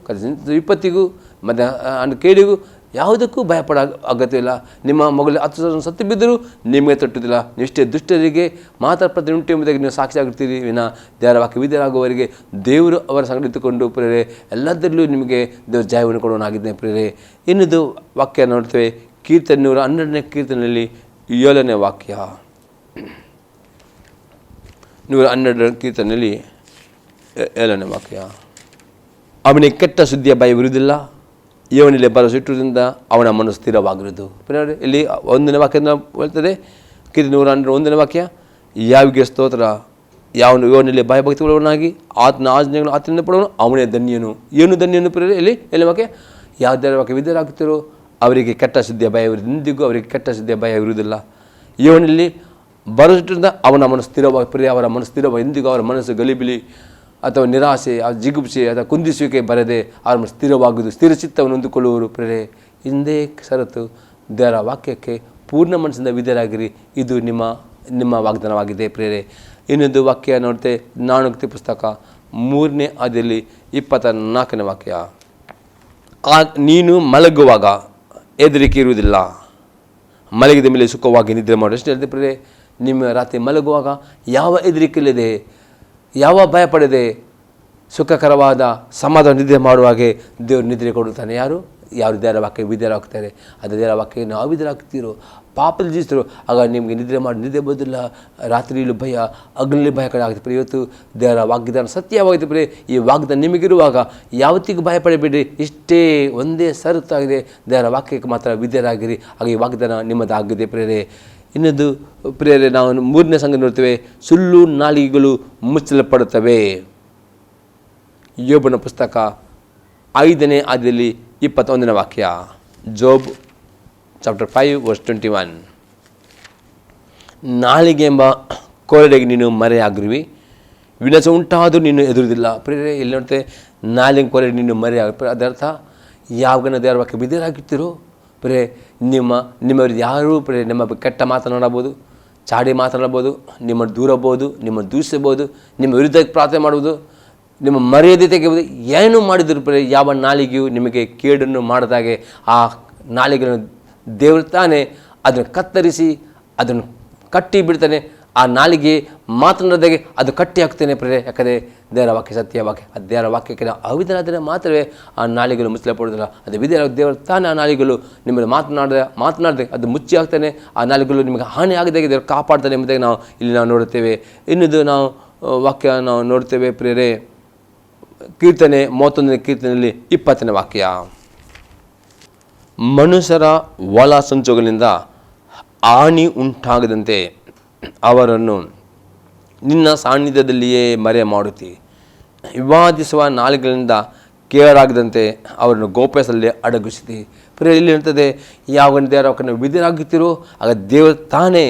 ವಿಪತ್ತಿಗೂ, ಮತ್ತು ಕೇಡಿಗೂ ಯಾವುದಕ್ಕೂ ಭಯಪಡ ಅಗತ್ಯವಿಲ್ಲ. ನಿಮ್ಮ ಮಗಳು 10,000 ಸತ್ತು ಬಿದ್ದರೂ ನಿಮಗೆ ತಟ್ಟುವುದಿಲ್ಲ. ಇಷ್ಟೇ ದುಷ್ಟರಿಗೆ ಮಾತ್ರ ಪ್ರತಿ ಉಂಟು ಎಂಬುದಾಗಿ ನೀವು ಸಾಕ್ಷಿಯಾಗುತ್ತೀರಿ ವಿನ ದೇವರ ವಾಕ್ಯ ವಿಧೇಯರಾಗುವವರಿಗೆ ದೇವರು ಅವರ ಸಂಗಡ ಇಟ್ಟುಕೊಂಡು ಪ್ರೇರೆ ಎಲ್ಲದರಲ್ಲೂ ನಿಮಗೆ ದೇವರು ಜಯವನ್ನು ಕೊಡುವನಾಗಿದ್ದೇನೆ ಪ್ರೇರೆ. ಇನ್ನೊಂದು ವಾಕ್ಯ ನೋಡ್ತೇವೆ. ಕೀರ್ತನೆ 112ನೇ ಕೀರ್ತನೆಯಲ್ಲಿ 7ನೇ ವಾಕ್ಯ. 112ನೇ ಕೀರ್ತನೆಯಲ್ಲಿ 7ನೇ ವಾಕ್ಯ. ಅವನಿಗೆ ಕೆಟ್ಟ ಸುದ್ದಿಯ ಭಯವಿರುವುದಿಲ್ಲ, ಇವನಲ್ಲಿ ಭರವಸೆ ಇಟ್ಟುವುದರಿಂದ ಅವನ ಮನಸ್ಸು ಸ್ಥಿರವಾಗಿರುವುದು. ಇಲ್ಲಿ 1ನೇ ವಾಕ್ಯ ಹೇಳ್ತದೆ. ಕೀರ್ತನೆ 101ನೇ ವಾಕ್ಯ. ಯಾವಿಗೆ ಸ್ತೋತ್ರ, ಇವನಲ್ಲಿ ಭಯಭಕ್ತಿಗಳವನಾಗಿ ಆತನ ಆಜ್ಞೆಗಳು ಆತನಿಂದ ಪಡುವನು ಅವನೇ ಧನ್ಯನು. ಏನು ಧನ್ಯನು ಪ್ರೇರೆ? ಇಲ್ಲಿ ವಾಕ್ಯ. ಯಾವ ದೇವರ ವಾಕ್ಯ ವಿಧೇಯರಾಗುತ್ತೀರೋ ಅವರಿಗೆ ಕೆಟ್ಟ ಸುದ್ದಿಯ ಭಯವಿರುವುದು. ಎಂದಿಗೂ ಅವರಿಗೆ ಕೆಟ್ಟ ಸುದ್ದಿಯ ಭಯ ಇರುವುದಿಲ್ಲ. ಇವನಲ್ಲಿ ಭರವಸೆ ಇಟ್ಟುವುದರಿಂದ ಅವನ ಮನಸ್ಸು ಸ್ಥಿರವಾಗಿ ಪ್ರಿಯ, ಅವರ ಮನಸ್ಸು ಸ್ಥಿರವಾಗಿ, ಎಂದಿಗೂ ಅವರ ಮನಸ್ಸು ಗಲಿಬಿಲಿ ಅಥವಾ ನಿರಾಸೆ, ಜಿಗುಪ್ಸೆ ಅಥವಾ ಕುಂದಿಸುವಿಕೆ ಬರದೆ ಅವರ ಸ್ಥಿರವಾಗುವುದು, ಸ್ಥಿರಚಿತ್ತವನ್ನು ಹೊಂದಿಕೊಳ್ಳುವರು ಪ್ರೇರೆ. ಹಿಂದೆ ಷರತ್ತು ದೇವರ ವಾಕ್ಯಕ್ಕೆ ಪೂರ್ಣ ಮನಸ್ಸಿಂದ ವಿಧೇಯರಾಗಿರಿ. ಇದು ನಿಮ್ಮ ವಾಗ್ದಾನವಾಗಿದೆ ಪ್ರೇರೆ. ಇನ್ನೊಂದು ವಾಕ್ಯ ನೋಡ್ತೆ. ಜ್ಞಾನೋಕ್ತಿ ಪುಸ್ತಕ 3ನೇ ಅಧ್ಯಾಯದಲ್ಲಿ 24ನೇ ವಾಕ್ಯ. ನೀನು ಮಲಗುವಾಗ ಹೆದರಿಕೆ ಇರುವುದಿಲ್ಲ, ಮಲಗಿದ ಮೇಲೆ ಸುಖವಾಗಿ ನಿದ್ರೆ ಮಾಡಿ. ಎಷ್ಟು ಹೇಳ್ತೆ ಪ್ರೇರೆ? ನಿಮ್ಮ ರಾತ್ರಿ ಮಲಗುವಾಗ ಯಾವ ಹೆದರಿಕೆ ಇಲ್ಲದೆ, ಯಾವ ಭಯಪಡದೆ ಸುಖಕರವಾದ ಸಮಾಧಾನ ನಿದ್ರೆ ಮಾಡುವಾಗೆ ದೇವರು ನಿದ್ರೆ ಕೊಡುತ್ತಾನೆ. ಯಾರು ದೇವರ ವಾಕ್ಯ ವಿಧೇಯರಾಗ್ತಾರೆ. ಅದು ದೇವರ ವಾಕ್ಯ ನಾವು ವಿಧೇಯರಾಗ್ತೀರೋ, ಪಾಪದಲ್ಲಿ ಜೀವಿಸ್ತಿರೋ, ಆಗ ನಿಮಗೆ ನಿದ್ರೆ ಬರೋದಿಲ್ಲ. ರಾತ್ರಿಯಲ್ಲೂ ಭಯ, ಹಗಲಲ್ಲಿ ಭಯ ಕಡೆ ಆಗುತ್ತೆ ಪ್ರಿಯ. ಇವತ್ತು ದೇವರ ವಾಗ್ದಾನ ಸತ್ಯವಾಗಿದೆ ಪ್ರಿಯ. ಈ ವಾಗ್ದಾನ ನಿಮಗಿರುವಾಗ ಯಾವತ್ತಿಗೂ ಭಯಪಡಬೇಡಿ. ಇಷ್ಟೇ ಒಂದೇ ಷರತ್ತಾಗಿದೆ, ದೇವರ ವಾಕ್ಯಕ್ಕೆ ಮಾತ್ರ ವಿಧೇಯರಾಗಿರಿ. ಆಗ ಈ ವಾಗ್ದಾನ ನಿಮ್ಮದಾಗಿದೆ ಪ್ರೇರೆ. ಇನ್ನೊಂದು ಪ್ರೇರೆ ನಾವು 3ನೇ ಸಂಗತಿ ನೋಡ್ತೇವೆ. ಸುಳ್ಳು ನಾಲಿಗೆಗಳು ಮುಚ್ಚಲ್ಪಡುತ್ತವೆ. ಯೋಬನ ಪುಸ್ತಕ 5ನೇ ಅಧ್ಯಾಯದಲ್ಲಿ 21ನೇ ವಾಕ್ಯ. ಜೋಬ್ ಚಾಪ್ಟರ್ 5 ವರ್ಸ್ 21. ನಾಲಿಗೆ ಎಂಬ ಕೊರಡೆಗೆ ನೀನು ಮರೆಯಾಗಿರುವಿ, ವಿನಾಶ ಉಂಟಾದರೂ ನೀನು ಎದುರುವುದಿಲ್ಲ. ಪ್ರೇರೆ ಇಲ್ಲಿ ನೋಡ್ತೇವೆ. ನಾಲಿಗೆ ಕೊರಡೆ ನೀನು ಮರೆಯಾಗ. ಅದರ್ಥ ಯಾವಾಗ ದೇವರ ವಾಕ್ಯ ಬಿದ್ದರಾಗಿರ್ತೀರೋ ಪ್ರೇರೆ ನಿಮ್ಮವ್ರಿಗೆ ಯಾರೂ ಪ್ರೇರೆ ನಿಮ್ಮ ಕೆಟ್ಟ ಮಾತನಾಡಬಹುದು, ಚಾಡಿ ಮಾತನಾಡ್ಬೋದು, ನಿಮ್ಮನ್ನು ದೂರಬಹುದು, ನಿಮ್ಮನ್ನು ದೂಷಿಸಬಹುದು, ನಿಮ್ಮ ವಿರುದ್ಧಕ್ಕೆ ಪ್ರಾರ್ಥನೆ ಮಾಡುವುದು, ನಿಮ್ಮ ಮರ್ಯಾದೆ ತೆಗೆಯುವುದು, ಏನು ಮಾಡಿದ್ರು ಪ್ರೇರೆ ಯಾವ ನಾಲಿಗೆಯು ನಿಮಗೆ ಕೇಡನ್ನು ಮಾಡದಾಗೆ ಆ ನಾಲಿಗೆಯನ್ನು ದೇವರು ತಾನೇ ಅದನ್ನು ಕತ್ತರಿಸಿ ಅದನ್ನು ಕಟ್ಟಿ ಬಿಡ್ತಾನೆ. ಆ ನಾಲಿಗೆ ಮಾತನಾಡಿದಾಗೆ ಅದು ಕಟ್ಟಿ ಹಾಕ್ತೇನೆ ಪ್ರೇರೆ. ಯಾಕಂದರೆ ದೇವರ ವಾಕ್ಯ ಸತ್ಯ ವಾಕ್ಯ. ಅದು ದೇವರ ವಾಕ್ಯಕ್ಕೆ ನಾವು ಅವಿಧರಾದರೆ ಮಾತ್ರವೇ ಆ ನಾಲಿಗೆಗಳು ಮುಚ್ಚಲ್ಪಡುವುದಿಲ್ಲ. ಅದು ವಿಧೇಯ ದೇವರು ತಾನೇ ಆ ನಾಲಿಗೆಗಳು ನಿಮ್ಮನ್ನು ಮಾತನಾಡದೆ ಅದು ಮುಚ್ಚಿ ಹಾಕ್ತಾನೆ. ಆ ನಾಲಿಗೆಗಳು ನಿಮಗೆ ಹಾನಿ ಆಗದಾಗೆ ದೇವರು ಕಾಪಾಡ್ತಾನೆ ಎಂಬುದಾಗಿ ನಾವು ಇಲ್ಲಿ ನೋಡುತ್ತೇವೆ. ಇನ್ನೊಂದು ನಾವು ವಾಕ್ಯ ನಾವು ನೋಡ್ತೇವೆ ಪ್ರೇರೆ. ಕೀರ್ತನೆ 31ನೇ ಕೀರ್ತನೆಯಲ್ಲಿ 20ನೇ ವಾಕ್ಯ. ಮನುಷ್ಯರ ಒಳ ಸಂಚುಗಳಿಂದ ಹಾನಿ ಉಂಟಾಗದಂತೆ ಅವರನ್ನು ನಿನ್ನ ಸಾನ್ನಿಧ್ಯದಲ್ಲಿಯೇ ಮರೆ ಮಾಡುತ್ತಿ. ವಿವಾದಿಸುವ ನಾಲಿಗೆಗಳಿಂದ ಕೇಳಾಗದಂತೆ ಅವರನ್ನು ಗೋಪ್ಯದಲ್ಲಿ ಅಡಗಿಸಿದೆ. ಪ್ರಿಯ, ಇಲ್ಲಿ ಇರ್ತದೆ, ಯಾವ ದೇವರ ವಾಕ್ಯಕ್ಕೆ ವಿಧೇಯರಾಗುತ್ತೀರೋ ಆಗ ದೇವರು ತಾನೇ,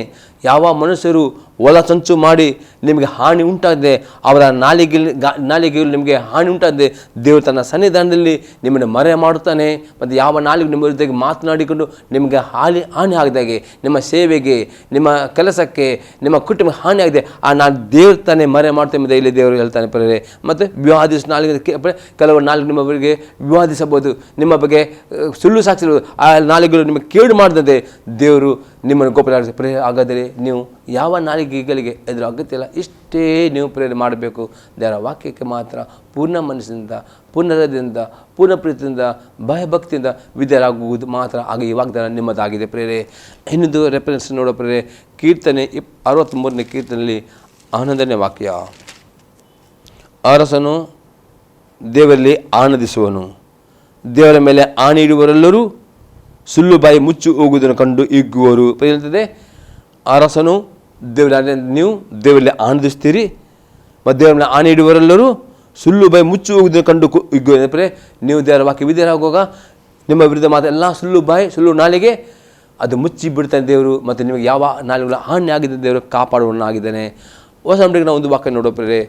ಯಾವ ಮನುಷ್ಯರು ಒಲ ಸಂಚು ಮಾಡಿ ನಿಮಗೆ ಹಾನಿ ಉಂಟಾಗಿದೆ, ಅವರ ನಾಲಿಗೆಯಲ್ಲಿ ನಿಮಗೆ ಹಾನಿ ಉಂಟಾಗಿದೆ, ದೇವರು ತನ್ನ ಸನ್ನಿಧಾನದಲ್ಲಿ ನಿಮ್ಮನ್ನು ಮರೆ ಮಾಡುತ್ತಾನೆ. ಮತ್ತು ಯಾವ ನಾಲಿಗೆ ನಿಮ್ಮ ವಿರುದ್ಧ ಮಾತನಾಡಿಕೊಂಡು ನಿಮಗೆ ಹಾನಿ ಆಗದಾಗೆ, ನಿಮ್ಮ ಸೇವೆಗೆ, ನಿಮ್ಮ ಕೆಲಸಕ್ಕೆ, ನಿಮ್ಮ ಕುಟುಂಬ ಹಾನಿ ಆಗಿದೆ, ನಾನು ದೇವ್ರ ತಾನೇ ಮರೆ ಮಾಡ್ತೇನೆ ಎಂಬುದೇ ಇಲ್ಲಿ ದೇವರು ಹೇಳ್ತಾನೆ. ಪ್ರಿಯರೇ, ಮತ್ತು ವಿವಾದಿಸ ನಾಲಿಗೆ ಕೆಲವು ನಾಲಿಗೆ ನಿಮ್ಮ ಬಗ್ಗೆ ವಿವಾದಿಸಬಹುದು, ನಿಮ್ಮ ಬಗ್ಗೆ ಸುಳ್ಳು ಸಾಕ್ಷಿಗಳು, ಆ ನಾಲಿಗೆಗಳು ನಿಮಗೆ ಕೇಡು ಮಾಡದಂತೆ ದೇವರು ನಿಮ್ಮನ್ನು ಗೋಪಲಾಡಿಸಿ. ಪ್ರಿಯ, ಹಾಗಾದರೆ ನೀವು ಯಾವ ನಾಲಿಗೆಗಳಿಗೆ ಎದುರು ಅಗತ್ಯ ಇಲ್ಲ, ಇಷ್ಟೇ ನೀವು ಪ್ರೇರಣೆ ಮಾಡಬೇಕು. ದೇವರ ವಾಕ್ಯಕ್ಕೆ ಮಾತ್ರ ಪೂರ್ಣ ಮನಸ್ಸಿನಿಂದ, ಪೂರ್ಣ ಹೃದಯದಿಂದ, ಪೂರ್ಣ ಪ್ರೀತಿಯಿಂದ, ಭಯಭಕ್ತಿಯಿಂದ ವಿಧೇಯರಾಗುವುದು ಮಾತ್ರ. ಆಗ ಈ ವಾಗ್ದಾನ ನಿಮ್ಮದಾಗಿದೆ. ಪ್ರೇರೆ, ಇನ್ನೊಂದು ರೆಫರೆನ್ಸ್ ನೋಡೋ ಪ್ರೇರೆ, ಕೀರ್ತನೆ 63ನೇ ಕೀರ್ತನೆಯಲ್ಲಿ 11ನೇ ವಾಕ್ಯ. ಅರಸನು ದೇವರಲ್ಲಿ ಆನಂದಿಸುವನು, ದೇವರ ಮೇಲೆ ಆಣೆ ಇಡುವರೆಲ್ಲರೂ ಸುಳ್ಳು ಬಾಯಿ ಮುಚ್ಚಿ ಹೋಗುವುದನ್ನು ಕಂಡು ಹಿಗ್ಗುವರು. ಹೇಳ್ತದೆ, ಅರಸನು ನೀವು ದೇವರಲ್ಲಿ ಆನಂದಿಸ್ತೀರಿ, ಮತ್ತು ದೇವರ ಮೇಲೆ ಆಣೆ ಇಡುವರೆಲ್ಲರೂ ಸುಳ್ಳು ಬಾಯಿ ಮುಚ್ಚಿ ಹೋಗುವುದನ್ನು ಕಂಡು ಹಿಗ್ಗುವ. ನೀವು ದೇವರ ವಾಕ್ಯ ವಿಧೇಯರಾಗುವಾಗ ನಿಮ್ಮ ವಿರುದ್ಧ ಮಾತ್ರ ಎಲ್ಲ ಸುಳ್ಳು ಬಾಯಿ, ಸುಳ್ಳು ನಾಲಿಗೆ ಅದು ಮುಚ್ಚಿ ಬಿಡ್ತಾನೆ ದೇವರು. ಮತ್ತು ನಿಮಗೆ ಯಾವ ನಾಲಿಗೆಗಳ ಹಾನಿ ಆಗಿದೆ ದೇವರು ಕಾಪಾಡುವನಾಗಿದ್ದಾನೆ. ಹೊಸ ನಂಬಿಕೆಗೆ ನಾವು ಒಂದು ವಾಕ್ಯ ನೋಡೋಪ್ರೆ,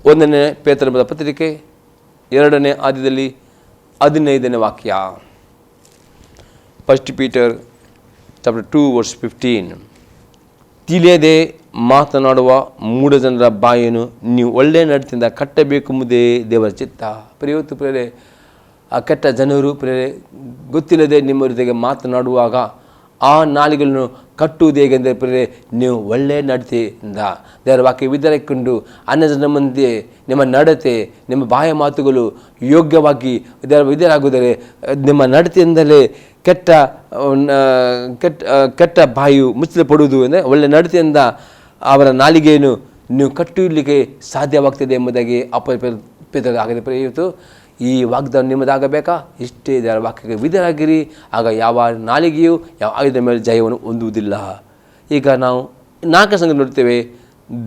1ನೇ ಪೇತ್ರನ ಪತ್ರಿಕೆ 2ನೇ ಅಧ್ಯಾಯದಲ್ಲಿ 15ನೇ ವಾಕ್ಯ. 1 Peter chapter 2 verse 15. ತಿಳಿಯದೆ ಮಾತನಾಡುವ ಮೂಢ ಜನರ ಬಾಯನ್ನು ನೀವು ಒಳ್ಳೆಯ ನಡತೆಯಿಂದ ಕಟ್ಟಬೇಕೆಂಬುದೇ ದೇವರ ಚಿತ್ತ. ಇವತ್ತು ಪ್ರೇರೆ, ಆ ಕೆಟ್ಟ ಜನರು ಪ್ರೇರೆ ಗೊತ್ತಿಲ್ಲದೆ ನಿಮ್ಮ ಜೊತೆಗೆ ಮಾತನಾಡುವಾಗ ಆ ನಾಲಿಗೆಗಳನ್ನು ಕಟ್ಟುವುದು ಹೇಗೆಂದರೆ ಪ್ರೇರೆ, ನೀವು ಒಳ್ಳೆಯ ನಡತೆಯಿಂದ ದೇವರ ವಾಕ್ಯ ವಿಧೇಯರಾಗಿಕೊಂಡು ಅನ್ಯ ಜನರ ಮುಂದೆ ನಿಮ್ಮ ನಡತೆ, ನಿಮ್ಮ ಬಾಯ ಮಾತುಗಳು ಯೋಗ್ಯವಾಗಿ ದೇವರ ವಿಧೇಯರಾಗುವುದರೆ ನಿಮ್ಮ ನಡತೆಯಿಂದಲೇ ಕೆಟ್ಟ ಕೆಟ್ಟ ಬಾಯು ಮುಚ್ಚಲ್ಪಡುವುದು. ಅಂದರೆ ಒಳ್ಳೆಯ ನಡತೆಯಿಂದ ಅವರ ನಾಲಿಗೆಯನ್ನು ನೀವು ಕಟ್ಟುಲಿಕ್ಕೆ ಸಾಧ್ಯವಾಗ್ತದೆ ಎಂಬುದಾಗಿ ಆಗಿದೆ. ಇವತ್ತು ಈ ವಾಗ್ದಾನ ನಿಮ್ಮದಾಗಬೇಕಾ? ಇಷ್ಟೇ ದೇವರ ವಾಕ್ಯಕ್ಕೆ ವಿಧೇಯರಾಗಿರಿ, ಆಗ ಯಾವ ನಾಲಿಗೆಯು ಯಾವ ಆಯುಧದ ಮೇಲೆ ಜಯವನ್ನು ಹೊಂದುವುದಿಲ್ಲ. ಈಗ ನಾವು 4 ಸಂಗತಿ ನೋಡ್ತೇವೆ.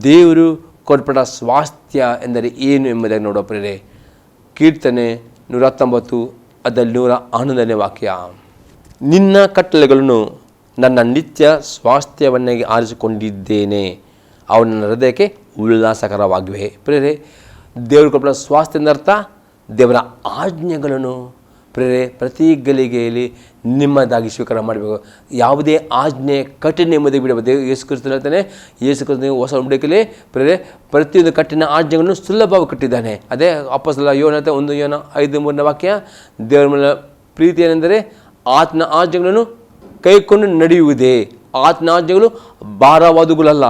ದೇವರು ಕೊಟ್ಟ ಸ್ವಾಸ್ಥ್ಯ ಎಂದರೆ ಏನು ಎಂಬುದಾಗಿ ನೋಡೋ ಪ್ರೇರೆ. ಕೀರ್ತನೆ 119 ಅದರಲ್ಲಿ 111ನೇ ವಾಕ್ಯ. ನಿನ್ನ ಕಟ್ಟಳೆಗಳನ್ನು ನನ್ನ ನಿತ್ಯ ಸ್ವಾಸ್ಥ್ಯವನ್ನಾಗಿ ಆರಿಸಿಕೊಂಡಿದ್ದೇನೆ, ಅವು ನನ್ನ ಹೃದಯಕ್ಕೆ ಉಲ್ಲಾಸಕರವಾಗಿವೆ. ಪ್ರೇರೆ, ದೇವರು ಕೊಟ್ಟ ಸ್ವಾಸ್ಥ್ಯ ಎಂದರ್ಥ ದೇವರ ಆಜ್ಞೆಗಳನ್ನು ಪ್ರೇರೆ ಪ್ರತಿ ಗಳಿಗೆಯಲ್ಲಿ ನಿಮ್ಮದಾಗಿ ಸ್ವೀಕಾರ ಮಾಡಬೇಕು. ಯಾವುದೇ ಆಜ್ಞೆ ಕಠಿಣ ಎಂಬುದೇ ಬಿಡಬೇಕು. ಯೇಸು ಕ್ರಿಸ್ತನು ಹೇಳ್ತಾನೆ, ಯೇಸು ಕ್ರಿಸ್ತನು ಹೊಸ ನಂಬಿಕೆಯಲ್ಲಿ ಪ್ರೇರೆ ಪ್ರತಿಯೊಂದು ಕಠಿಣ ಆಜ್ಞೆಗಳನ್ನು ಸುಲಭವಾಗಿ ಕಟ್ಟಿದ್ದಾನೆ. ಅದೇ ಅಪೊಸ್ತಲ ಯೋನ 1 ಯೋನ 5:3 ವಾಕ್ಯ. ದೇವರ ಮೇಲೆ ಪ್ರೀತಿ ಏನೆಂದರೆ ಆತನ ಆಜ್ಞೆಗಳನ್ನು ಕೈಕೊಂಡು ನಡೆಯುವುದೇ. ಆತನ ಆಜ್ಞೆಗಳು ಭಾರವಾದವುಗಳಲ್ಲ.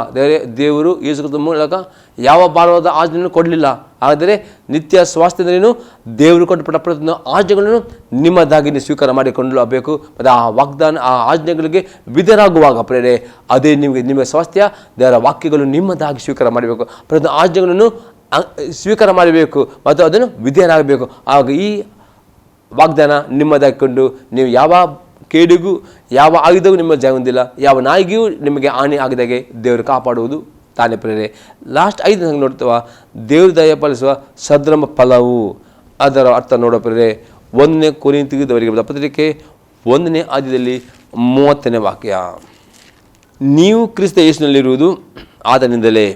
ದೇವರು ಯೇಸು ಕ್ರಿಸ್ತನ ಮೂಲಕ ಯಾವ ಭಾರವಾದ ಆಜ್ಞೆಯನ್ನು ಕೊಡಲಿಲ್ಲ. ಆದರೆ ನಿತ್ಯ ಸ್ವಾಸ್ಥ್ಯದಲ್ಲಿನೂ ದೇವರು ಕೊಟ್ಟಪಟ್ಟ ಪ್ರತಿಯೊಂದು ಆಜ್ಞೆಗಳನ್ನು ನಿಮ್ಮದಾಗಿ ನೀವು ಸ್ವೀಕಾರ ಮಾಡಿಕೊಳ್ಳಬೇಕು. ಮತ್ತು ಆ ವಾಗ್ದಾನ, ಆ ಆಜ್ಞೆಗಳಿಗೆ ವಿಧೇಯರಾಗುವಾಗ ಪ್ರೇರೆ ಅದೇ ನಿಮಗೆ ಸ್ವಾಸ್ಥ್ಯ. ದೇವರ ವಾಕ್ಯಗಳು ನಿಮ್ಮದಾಗಿ ಸ್ವೀಕಾರ ಮಾಡಬೇಕು, ಪ್ರತಿಯೊಂದು ಆಜ್ಞೆಗಳನ್ನು ಸ್ವೀಕಾರ ಮಾಡಬೇಕು ಮತ್ತು ಅದನ್ನು ವಿಧೇಯರಾಗಬೇಕು. ಆಗ ಈ ವಾಗ್ದಾನ ನಿಮ್ಮದಾಗಿಕೊಂಡು ನೀವು ಯಾವ ಕೇಡಿಗೂ ಯಾವ ಆಯುಧವೂ ನಿಮ್ಮ ಜಯ ಹೊಂದಿಲ್ಲ, ಯಾವ ನಾಯಿಗೆಯೂ ನಿಮಗೆ ಹಾನಿ ಆಗದಾಗೆ ದೇವರು ಕಾಪಾಡುವುದು ತಾನೇ ಪ್ರೇರೆ. ಲಾಸ್ಟ್ 5 ಸಂಗತಿ ನೋಡ್ತೇವೆ. ದೇವರು ದಯಪಾಲಿಸುವ ಸದ್ರಮ ಫಲವು, ಅದರ ಅರ್ಥ ನೋಡೋ ಪ್ರೇರೆ. 1ನೇ ಕೊರಿಂಥದವರಿಗೆ ಪತ್ರಿಕೆ 1ನೇ ಅಧ್ಯಾಯದಲ್ಲಿ 30ನೇ ವಾಕ್ಯ. ನೀವು ಕ್ರಿಸ್ತ ಯೇಸುವಿನಲ್ಲಿರುವುದು ಆತನಿಂದಲೇ.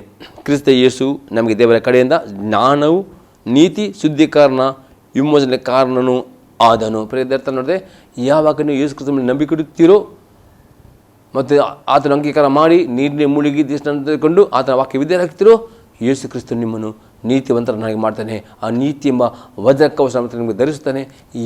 ಕ್ರಿಸ್ತ ಯೇಸು ನಮಗೆ ದೇವರ ಕಡೆಯಿಂದ ಜ್ಞಾನವು, ನೀತಿ, ಶುದ್ಧೀಕರಣ, ವಿಮೋಚನೆ ಕಾರಣನು ಆದನು. ಪ್ರೇರಿತ ನೋಡಿದೆ, ಯಾವಾಗ ನೀವು ಯೇಸು ಕ್ರಿಸ್ತನ ಮೇಲೆ ನಂಬಿಕೆ ಇಡುತ್ತೀರೋ ಮತ್ತು ಆತನ ಅಂಗೀಕಾರ ಮಾಡಿ ನೀರಿನ ಮುಳುಗಿ ದೇಶ ತೆಗೆದುಕೊಂಡು ಆತನ ವಾಕ್ಯ ವಿಧೇಯರಾಗ್ತಿರೋ, ಯೇಸು ಕ್ರಿಸ್ತನು ನಿಮ್ಮನ್ನು ನೀತಿವಂತರನ್ನಾಗಿ ಮಾಡ್ತಾನೆ. ಆ ನೀತಿ ಎಂಬ ವಜ್ರಕವಚ ನಿಮಗೆ ಧರಿಸ್ತಾನೆ.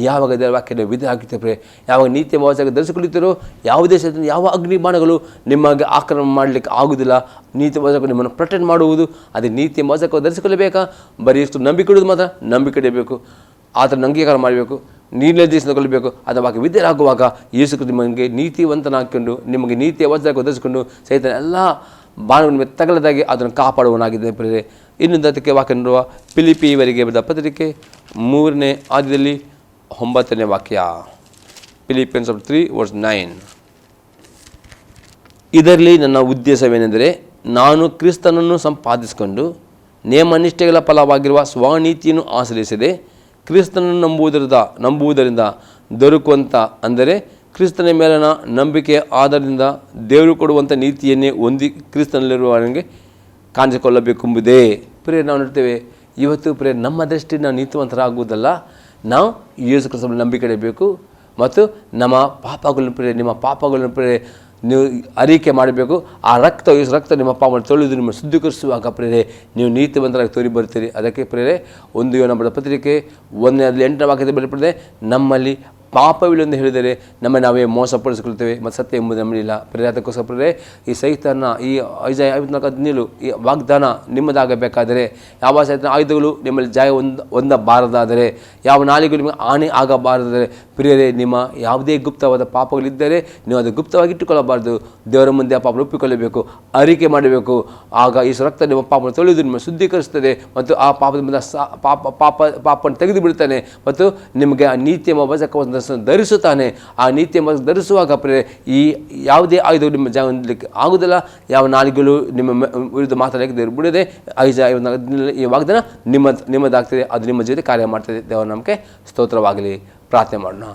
ಯಾವಾಗ ದೇವರ ವಾಕ್ಯದ ವಿಧೇಯರಾಗ್ತೀರಿ, ಯಾವಾಗ ನೀತಿ ಎಂಬ ವಚನ ಧರಿಸಿಕೊಳ್ಳುತ್ತೀರೋ, ಯಾವುದೇ ದೇಶದ ಯಾವ ಅಗ್ನಿ ಬಾಣಗಳು ನಿಮಗೆ ಆಕ್ರಮಣ ಮಾಡಲಿಕ್ಕೆ ಆಗುವುದಿಲ್ಲ. ನೀತಿ ವಚಕ ನಿಮ್ಮನ್ನು ಪ್ರೊಟೆಕ್ಟ್ ಮಾಡುವುದು. ಅದೇ ನೀತಿ ಎಂಬ ವಚಕ ಧರಿಸಿಕೊಳ್ಳಬೇಕಾ? ಬರೀ ಎಷ್ಟು ನಂಬಿಕೆ ಇಡುವುದು ಮಾತ್ರ ನಂಬಿಕೆ ಇಡಬೇಕು, ಆತನ ಅಂಗೀಕಾರ ಮಾಡಬೇಕು, ನಿರ್ಲಜ್ಜಿಸಿಕೊಳ್ಳಬೇಕು. ಅದರ ಬಗ್ಗೆ ವಿಧೇಯರಾಗುವಾಗ ಯೇಸು ಕ್ರಿಸ್ತ ನಿಮಗೆ ನೀತಿವಂತನಾಗಿಕೊಂಡು ನಿಮಗೆ ನೀತಿಯ ವಚನ ಒದಗಿಸಿಕೊಂಡು ಸಹಿತ ಎಲ್ಲ ಬಾಣಗಳ ಮೇಲೆ ತಗಲದಾಗಿ ಅದನ್ನು ಕಾಪಾಡುವನಾಗಿದೆ ಪ್ರೇರೆ. ಇನ್ನೊಂದು ಅದಕ್ಕೆ ವಾಕ್ಯ ನೋಡುವ ಫಿಲಿಪಿಯವರಿಗೆ ಬರೆದ ಪತ್ರಿಕೆ 3ನೇ ಅಧ್ಯಾಯದಲ್ಲಿ 9ನೇ ವಾಕ್ಯ. ಫಿಲಿಪಿಯನ್ಸ್ 3:9. ಇದರಲ್ಲಿ ನನ್ನ ಉದ್ದೇಶವೇನೆಂದರೆ, ನಾನು ಕ್ರಿಸ್ತನನ್ನು ಸಂಪಾದಿಸಿಕೊಂಡು ನೇಮನಿಷ್ಠೆಗಳ ಫಲವಾಗಿರುವ ಸ್ವನೀತಿಯನ್ನು ಆಶ್ರಯಿಸದೆ ಕ್ರಿಸ್ತನನ್ನು ನಂಬುವುದರಿಂದ ದೊರಕುವಂಥ, ಅಂದರೆ ಕ್ರಿಸ್ತನ ಮೇಲಿನ ನಂಬಿಕೆಯ ಆಧಾರದಿಂದ ದೇವರು ಕೊಡುವಂಥ ನೀತಿಯನ್ನೇ ಹೊಂದಿ ಕ್ರಿಸ್ತನಲ್ಲಿರುವವನಿಗೆ ಕಾಣಿಸಿಕೊಳ್ಳಬೇಕೆಂಬುದೇ. ಪ್ರಿಯ ನಾವು ನೋಡ್ತೇವೆ, ಇವತ್ತು ಪ್ರಿಯ ನಮ್ಮ ದೃಷ್ಟಿ ನಾವು ನೀತಿವಂತರಾಗುವುದಲ್ಲ, ನಾವು ಯೇಸು ಕ್ರಿಸ್ತನ ನಂಬಿಕೆ ಇಡಬೇಕು ಮತ್ತು ನಮ್ಮ ನಿಮ್ಮ ಪಾಪಗಳನ್ನು ನೀವು ಅರಿಕೆ ಮಾಡಬೇಕು. ಆ ರಕ್ತ ನಿಮ್ಮ ಪಾಪವನ್ನು ತೊಳೆದು ನಿಮ್ಮ ಶುದ್ಧೀಕರಿಸುವಾಗ ಪ್ರೇರೆ ನೀವು ನೀತಿವಂತರಾಗಿ ತೋರಿ ಬರ್ತೀರಿ. ಅದಕ್ಕೆ ಪ್ರೇರೆ 1 ಯೋಹನ ಪತ್ರಿಕೆ 1:8 ವಾಕ್ಯದ ಬೆಳೆಪಡಿದೆ, ನಮ್ಮಲ್ಲಿ ಪಾಪವಿಲ್ಲ ಎಂದು ಹೇಳಿದರೆ ನಾವೇ ಮೋಸಪಡಿಸಿಕೊಳ್ತೇವೆ ಮತ್ತು ಸತ್ಯ ಎಂಬುದು ನಮ್ಮಲ್ಲಿಲ್ಲ. ಅದಕ್ಕೋಸ್ಕರ ಪ್ರೇರೆ ಈ ಸೈತಾನ ಈ ಐಜಾಯ 54:17 ಈ ವಾಗ್ದಾನ ನಿಮ್ಮದಾಗಬೇಕಾದರೆ, ಯಾವ ಸೈತಾನ ಆಯುಧಗಳು ನಿಮ್ಮಲ್ಲಿ ಜಯ ಹೊಂದಬಾರದಾದರೆ, ಯಾವ ನಾಲಿಗೂ ನಿಮಗೆ ಹಾನಿ ಆಗಬಾರದಾದರೆ, ಪ್ರಿಯರೇ ನಿಮ್ಮ ಯಾವುದೇ ಗುಪ್ತವಾದ ಪಾಪಗಳಿದ್ದರೆ ನೀವು ಅದು ಗುಪ್ತವಾಗಿ ಇಟ್ಟುಕೊಳ್ಳಬಾರ್ದು. ದೇವರ ಮುಂದೆ ಆ ಪಾಪವನ್ನು ಒಪ್ಪಿಕೊಳ್ಳಬೇಕು, ಅರಿಕೆ ಮಾಡಬೇಕು. ಆಗ ಈ ರಕ್ತ ನಿಮ್ಮ ಪಾಪವನ್ನು ತೊಳೆದು ನಿಮ್ಮ ಶುದ್ಧೀಕರಿಸ್ತದೆ ಮತ್ತು ಆ ಪಾಪದಿಂದ ಪಾಪವನ್ನು ತೆಗೆದು ಬಿಡ್ತಾನೆ ಮತ್ತು ನಿಮಗೆ ಆ ನೀತಿಯ ವಚಕವನ್ನು ಧರಿಸುತ್ತಾನೆ. ಆ ನೀತಿಯ ಧರಿಸುವಾಗ ಪ್ರಿಯರೇ ಈ ಯಾವುದೇ ಆಯುಧಗಳು ನಿಮ್ಮ ಜಯ ಹೊಂದಲಿಕ್ಕೆ ಆಗುವುದಿಲ್ಲ. ಯಾವ ನಾಲಿಗೆಗಳು ನಿಮ್ಮ ವಿರುದ್ಧ ಮಾತಾಡಲಿಕ್ಕೆ ದೇವರು ಬಿಡದೆ ಈ ವಾಗ್ದಾನ ನಿಮ್ಮದಾಗ್ತದೆ, ಅದು ನಿಮ್ಮ ಜೊತೆ ಕಾರ್ಯ ಮಾಡ್ತದೆ. ದೇವರ ನಮಗೆ ಸ್ತೋತ್ರವಾಗಲಿ. ಪ್ರಾರ್ಥನೆ ಮಾಡೋಣ.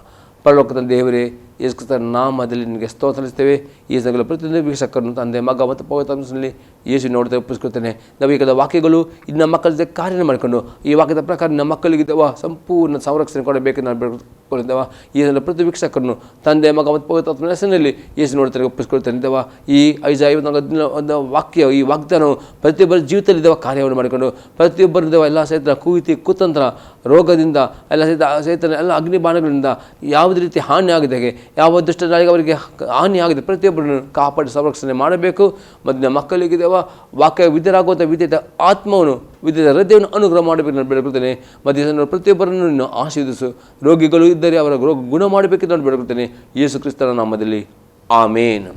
ಪರಲೋಕದ ದೇವರೇ, ಯೇಸು ಕ್ರಿಸ್ತನ ನಾಮದಲ್ಲಿ ನಿನಗೆ ಸ್ತೋತ್ರಿಸ್ತೇವೆ. ಈ ಸಗಲ ಪ್ರತಿಯೊಂದು ವೀಕ್ಷಕರನ್ನು ತಂದೆ, ಮಗ ಮತ್ತು ಪವಿತ್ರಾತ್ಮನಲ್ಲಿ ಯೇಸು ನೋಡ್ತಾ ಒಪ್ಪಿಸ್ಕೊಳ್ತೇನೆ. ನವೀಕದ ವಾಕ್ಯಗಳು ಇನ್ನು ಮಕ್ಕಳ ಜೊತೆ ಕಾರ್ಯ ಮಾಡಿಕೊಂಡು ಈ ವಾಕ್ಯದ ಪ್ರಕಾರ ನಮ್ಮ ಮಕ್ಕಳಿಗಿದ್ದವ ಸಂಪೂರ್ಣ ಸಂರಕ್ಷಣೆ ಕೊಡಬೇಕು ನಾನು ಬೇಡ್ಕೊಂಡಿದ್ದೇವ. ಈ ಪ್ರತಿ ವೀಕ್ಷಕರನ್ನು ತಂದೆ, ಮಗ ಮತ್ತು ಪವಿತ್ರಾತ್ಮನ ಹೆಸರಿನಲ್ಲಿ ಯೇಸು ನೋಡ್ತಾರೆ ಒಪ್ಪಿಸ್ಕೊಳ್ತೇನೆ. ಇದ್ದೇವ ಈ 5 ವಾಕ್ಯ, ಈ ವಾಗ್ದಾನವು ಪ್ರತಿಯೊಬ್ಬರ ಜೀವಿತದಲ್ಲಿದ್ದೇವ ಕಾರ್ಯವನ್ನು ಮಾಡಿಕೊಂಡು ಪ್ರತಿಯೊಬ್ಬರಿದ್ದೇವ ಎಲ್ಲ ಸಹಿತ ಕುತಂತ್ರ ರೋಗದಿಂದ ಎಲ್ಲ ಸಹಿತ ಎಲ್ಲ ಅಗ್ನಿಬಾಣಗಳಿಂದ ಯಾವುದೇ ರೀತಿ ಹಾನಿ ಆಗದಾಗೆ, ಯಾವ ದುಷ್ಟನಾಗಿ ಅವರಿಗೆ ಹಾನಿ ಆಗಿದೆ ಪ್ರತಿಯೊಬ್ಬರನ್ನು ಕಾಪಾಡಿ ಸಂರಕ್ಷಣೆ ಮಾಡಬೇಕು. ಮತ್ತು ನಮ್ಮ ಮಕ್ಕಳಿಗಿದ್ದೇವ ವಾಕ್ಯ ವಿದ್ಯರಾಗುವಂಥ ವಿದ್ಯೆಯ ಆತ್ಮವನ್ನು ವಿದ್ಯೆಯ ಹೃದಯವನ್ನು ಅನುಗ್ರಹ ಮಾಡಬೇಕು ನಾನು ಬೇಡ್ಕೊಳ್ತೇನೆ. ಮತ್ತು ಪ್ರತಿಯೊಬ್ಬರನ್ನು ನೀನು ಆಶೀರ್ವದಿಸು. ರೋಗಿಗಳು ಇದ್ದರೆ ಅವರ ರೋಗ ಗುಣ ಮಾಡಬೇಕೆಂದು ನಾನು ಬೇಡ್ಕೊಳ್ತೇನೆ. ಯೇಸು ಕ್ರಿಸ್ತನ ನಾಮದಲ್ಲಿ ಆಮೇನ್.